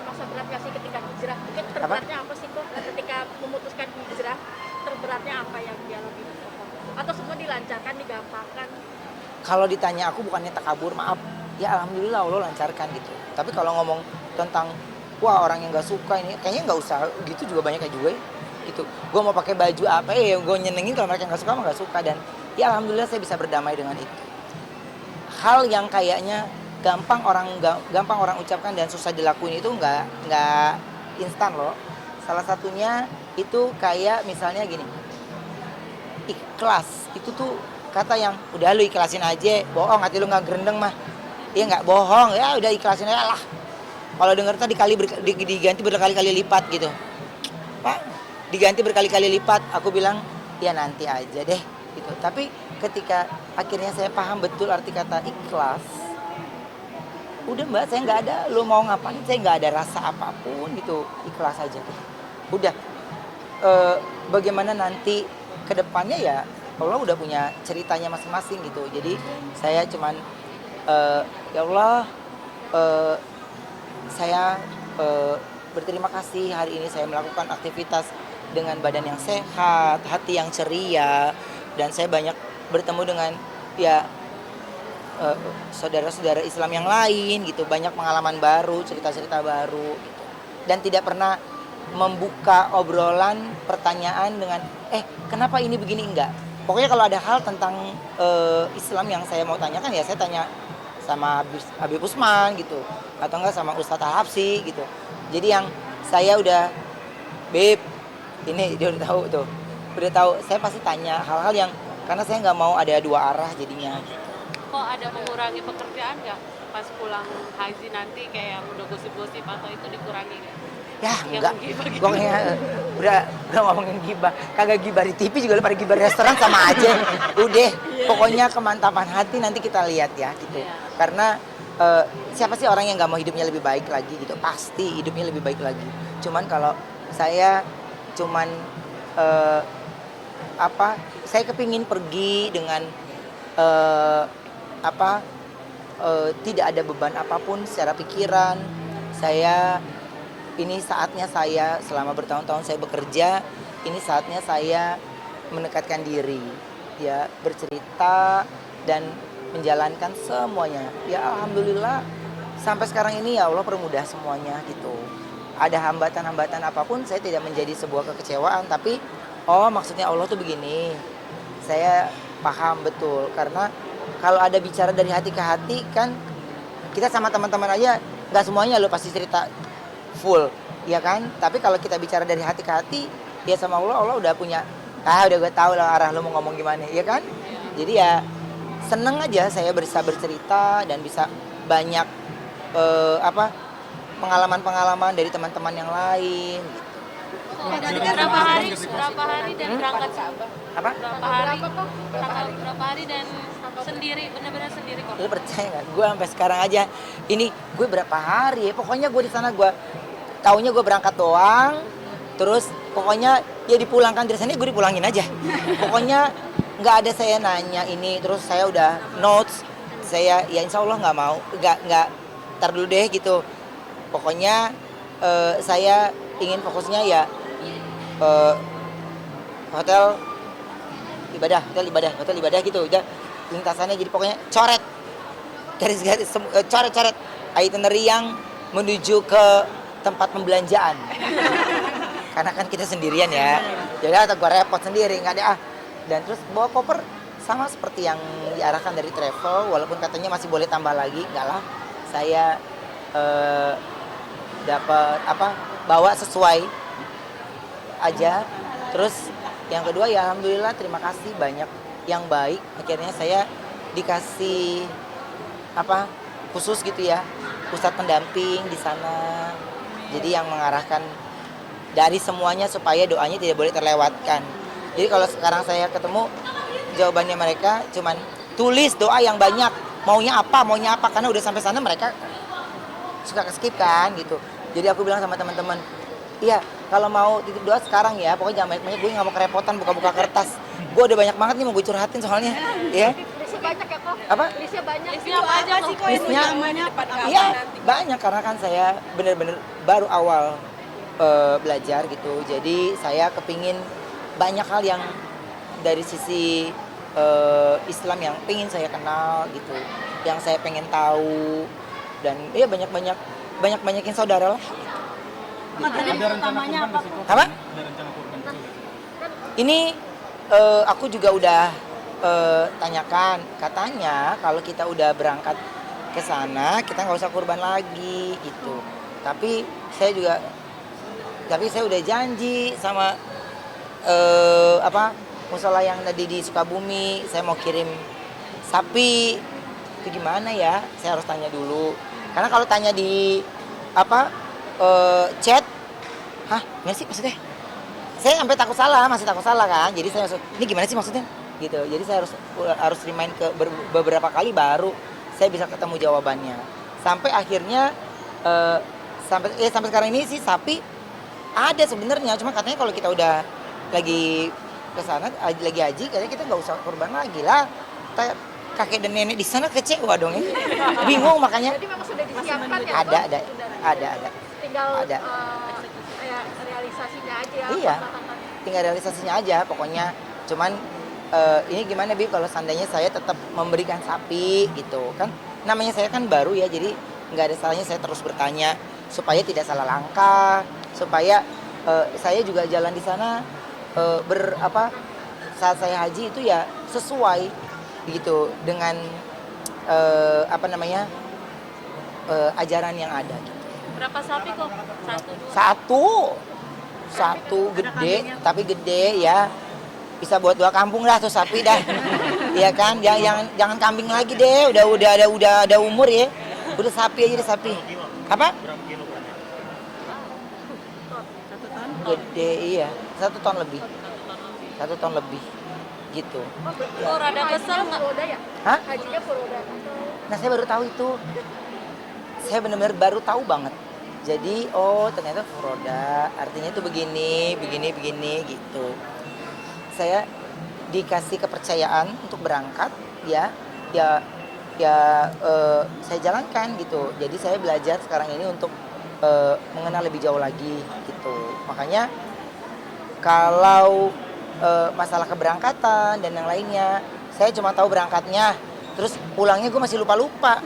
masa berat nggak sih ketika hijrah? Mungkin Apa? terberatnya apa sih kok ketika memutuskan hijrah? Terberatnya apa yang dialami? Atau semua dilancarkan, digampangkan? Kalau ditanya aku bukannya takabur, maaf. Ya alhamdulillah Allah lancarkan gitu. Tapi kalau ngomong tentang wah orang yang nggak suka ini, kayaknya nggak usah gitu juga banyak kayak juga ya. Gitu. Gue mau pakai baju apa ya, gue nyenengin kalau mereka nggak suka mah nggak suka dan ya alhamdulillah saya bisa berdamai dengan itu. Hal yang kayaknya gampang orang ucapkan dan susah dilakuin itu nggak instan loh. Salah satunya itu kayak misalnya gini, ikhlas itu tuh kata yang udah lu ikhlasin aja, bohong hati lu nggak gerendeng mah, iya nggak bohong ya udah ikhlasin aja lah. Kalau denger tadi diganti berkali-kali lipat gitu, Pak, diganti berkali-kali lipat, aku bilang ya nanti aja deh gitu. Tapi ketika akhirnya saya paham betul arti kata ikhlas, udah mbak saya nggak ada lu mau ngapain, saya nggak ada rasa apapun gitu, ikhlas aja udah. Bagaimana nanti ke depannya ya Allah udah punya ceritanya masing-masing gitu. Jadi saya cuman ya Allah, eh, saya berterima kasih hari ini saya melakukan aktivitas dengan badan yang sehat, hati yang ceria, dan saya banyak bertemu dengan ya eh, saudara-saudara Islam yang lain gitu, banyak pengalaman baru, cerita-cerita baru gitu. Dan tidak pernah membuka obrolan pertanyaan dengan kenapa ini begini, enggak. Pokoknya kalau ada hal tentang Islam yang saya mau tanyakan ya saya tanya sama Habib Usman gitu atau enggak sama Ustadz Al-Habsi gitu. Jadi yang saya udah Beb ini dia udah tahu tuh, udah tahu saya pasti tanya hal-hal yang karena saya nggak mau ada dua arah jadinya. Kok ada mengurangi pekerjaan nggak pas pulang haji nanti kayak yang udah gosip-gosip atau itu dikurangi nggak? Ya Yang enggak, gibah gitu. gue kayak udah ngomongin gibah, kagak gibah di TV juga lu pada gibah di restoran sama aja. Udah, pokoknya kemantapan hati nanti kita lihat ya gitu. Iya. Karena siapa sih orang yang nggak mau hidupnya lebih baik lagi gitu? Pasti hidupnya lebih baik lagi. Cuman kalau saya cuman eh, saya kepingin pergi dengan eh, tidak ada beban apapun secara pikiran. Ini saatnya saya selama bertahun-tahun saya bekerja, ini saatnya saya mendekatkan diri, ya bercerita dan menjalankan semuanya. Ya alhamdulillah sampai sekarang ini ya Allah permudah semuanya gitu. Ada hambatan-hambatan apapun saya tidak menjadi sebuah kekecewaan, tapi maksudnya Allah tuh begini. Saya paham betul karena kalau ada bicara dari hati ke hati kan kita sama teman-teman aja nggak semuanya lo pasti cerita full, ya kan? Tapi kalau kita bicara dari hati ke hati, ya sama Allah udah punya, udah gue tahu lah arah lo mau ngomong gimana, ya kan? Jadi ya seneng aja saya bisa bercerita dan bisa banyak pengalaman-pengalaman dari teman-teman yang lain. Berapa hari dan berangkat Apa? berapa hari dan sendiri, benar-benar sendiri kok. Lo percaya nggak? Gue sampai sekarang aja, ini gue berapa hari ya? Pokoknya gue di sana gue taunya gue berangkat doang, terus pokoknya ya dipulangkan dari sana gue dipulangin aja. Pokoknya nggak ada saya nanya ini, terus saya udah notes, saya ya insya Allah nggak mau, nggak tar dulu deh gitu. Pokoknya saya ingin fokusnya ya hotel ibadah gitu udah lintasannya, jadi pokoknya coret coret itinerary yang menuju ke tempat pembelanjaan karena kan kita sendirian ya, jadi atau gue repot sendiri nggak ada dan terus bawa koper sama seperti yang diarahkan dari travel, walaupun katanya masih boleh tambah lagi, enggak lah, saya dapat bawa sesuai aja. Terus yang kedua ya alhamdulillah terima kasih banyak yang baik, akhirnya saya dikasih khusus gitu ya, pusat pendamping di sana, jadi yang mengarahkan dari semuanya supaya doanya tidak boleh terlewatkan. Jadi kalau sekarang saya ketemu jawabannya mereka cuman tulis doa yang banyak, maunya apa karena udah sampai sana mereka suka skip kan gitu. Jadi aku bilang sama teman-teman, iya kalau mau titip doa sekarang ya, pokoknya jangan banyak-banyak, gue nggak mau kerepotan buka-buka kertas. Gue udah banyak banget nih mau gue curhatin soalnya, ya. listnya banyak ya kok? Apa? Listnya banyak. Listnya apa aja kok? Listnya iya banyak karena kan saya bener-bener baru awal belajar gitu. Jadi saya kepingin banyak hal yang dari sisi Islam yang pengen saya kenal gitu, yang saya pengen tahu dan ya banyakin saudara lah. Materi utamanya apa? Apa? Ini aku juga udah tanyakan, katanya kalau kita udah berangkat ke sana kita nggak usah kurban lagi gitu. Tapi saya udah janji sama musola yang tadi di Sukabumi, saya mau kirim sapi. Itu gimana ya? Saya harus tanya dulu. Karena kalau tanya di chat, gimana sih maksudnya? Saya sampai masih takut salah kan. Jadi saya ini gimana sih maksudnya? Gitu. Jadi saya harus remind ke beberapa kali baru saya bisa ketemu jawabannya. Sampai akhirnya sampai sekarang ini sih sapi ada sebenarnya, cuma katanya kalau kita udah lagi ke sana lagi haji katanya kita nggak usah kurban lagi lah. Kakek dan nenek di sana kecewa dong ya. Bingung makanya. Jadi memang sudah disiapkan ya? Ada. Tinggal Ada. realisasinya aja. Iya. Tinggal realisasinya aja pokoknya. Cuman ini gimana Bib kalau seandainya saya tetap memberikan sapi gitu kan. Namanya saya kan baru ya, jadi nggak ada salahnya saya terus bertanya supaya tidak salah langkah, supaya saya juga jalan di sana saat saya haji itu ya sesuai gitu dengan ajaran yang ada gitu. Berapa sapi kok? Satu gede, tapi gede ya. Bisa buat 2 kampung lah tuh sapi dah. Iya kan? Jangan kambing lagi deh. Udah ada umur ya. Udah sapi aja deh sapi. Apa? Gede iya. 1 ton lebih. 1 ton lebih. Gitu. Kok rada kesel nggak? Furoda ya? Hah? Hajinya furoda. Nah saya baru tahu itu. Saya benar-benar baru tahu banget. Jadi ternyata furoda artinya itu begini gitu. Saya dikasih kepercayaan untuk berangkat ya saya jalankan gitu. Jadi saya belajar sekarang ini untuk mengenal lebih jauh lagi gitu. Makanya kalau masalah keberangkatan dan yang lainnya, saya cuma tahu berangkatnya, terus pulangnya gue masih lupa-lupa.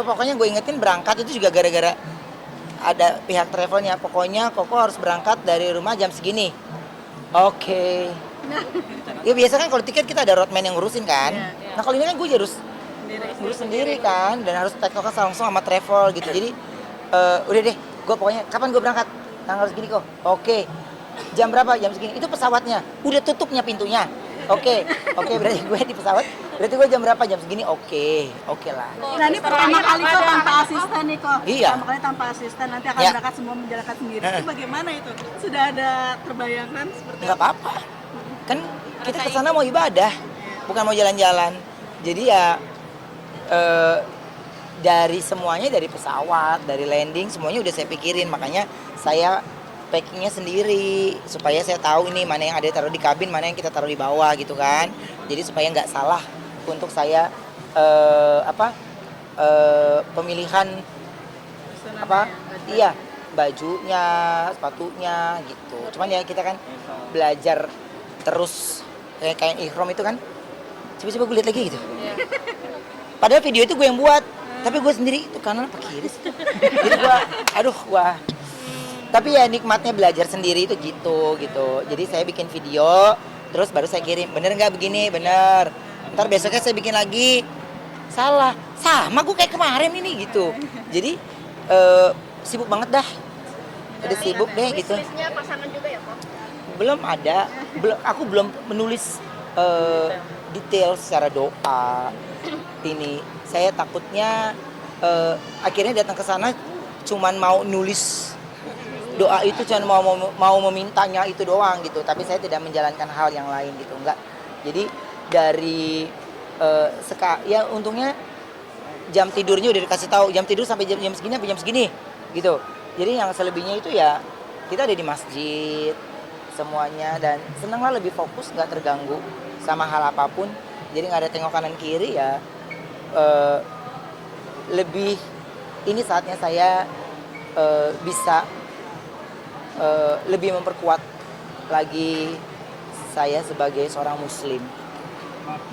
Pokoknya gue ingetin berangkat itu juga gara-gara ada pihak travelnya. Pokoknya Koko harus berangkat dari rumah jam segini. Oke. Ya biasa kan kalau tiket kita ada roadman yang ngurusin kan. Nah kalau ini kan gue harus ngurus sendiri kan, dan harus take langsung sama travel gitu. Jadi udah deh, gue pokoknya kapan gue berangkat? Tanggal segini kok. Oke. Jam berapa? Jam segini. Itu pesawatnya. Udah tutupnya pintunya. Oke, berarti gue di pesawat. Berarti gue jam berapa? Jam segini. Oke lah. Nah ini pertama kali kok tanpa asisten nih kok. Iya. Pertama kali tanpa asisten, nanti akan berangkat semua menjalankan sendiri. Itu bagaimana itu? Sudah ada terbayangkan seperti Nggak apa-apa. Kan kita ke sana mau ibadah, bukan mau jalan-jalan. Jadi ya dari semuanya, dari pesawat, dari landing, semuanya udah saya pikirin. Makanya saya packingnya sendiri supaya saya tahu ini mana yang ada taruh di kabin, mana yang kita taruh di bawah gitu kan. Jadi supaya nggak salah untuk saya pemilihan bajunya, sepatunya gitu. Cuman ya kita kan belajar terus kayak ihram itu kan. Coba gue lihat lagi gitu. Padahal video itu gue yang buat, tapi gue sendiri itu kanan apa kiri sih. Jadi gue tapi ya nikmatnya belajar sendiri itu gitu. Jadi saya bikin video, terus baru saya kirim. Bener nggak begini? Bener. Ntar besoknya saya bikin lagi. Salah. Sama gue kayak kemarin ini gitu. Jadi sibuk banget dah. Udah sibuk deh gitu. Listnya pasangan juga ya Kok? Belum ada. Aku belum menulis detail secara doa. Ini saya takutnya akhirnya datang ke sana cuman mau nulis doa itu, cuma mau memintanya itu doang gitu, tapi saya tidak menjalankan hal yang lain gitu, enggak. Jadi dari ya untungnya jam tidurnya udah dikasih tahu, jam tidur sampai jam segini sampai jam segini gitu. Jadi yang selebihnya itu ya kita ada di masjid semuanya, dan senanglah lebih fokus, nggak terganggu sama hal apapun. jadi nggak ada tengok kanan kiri ya. eh, Lebih ini saatnya saya bisa lebih memperkuat lagi saya sebagai seorang muslim.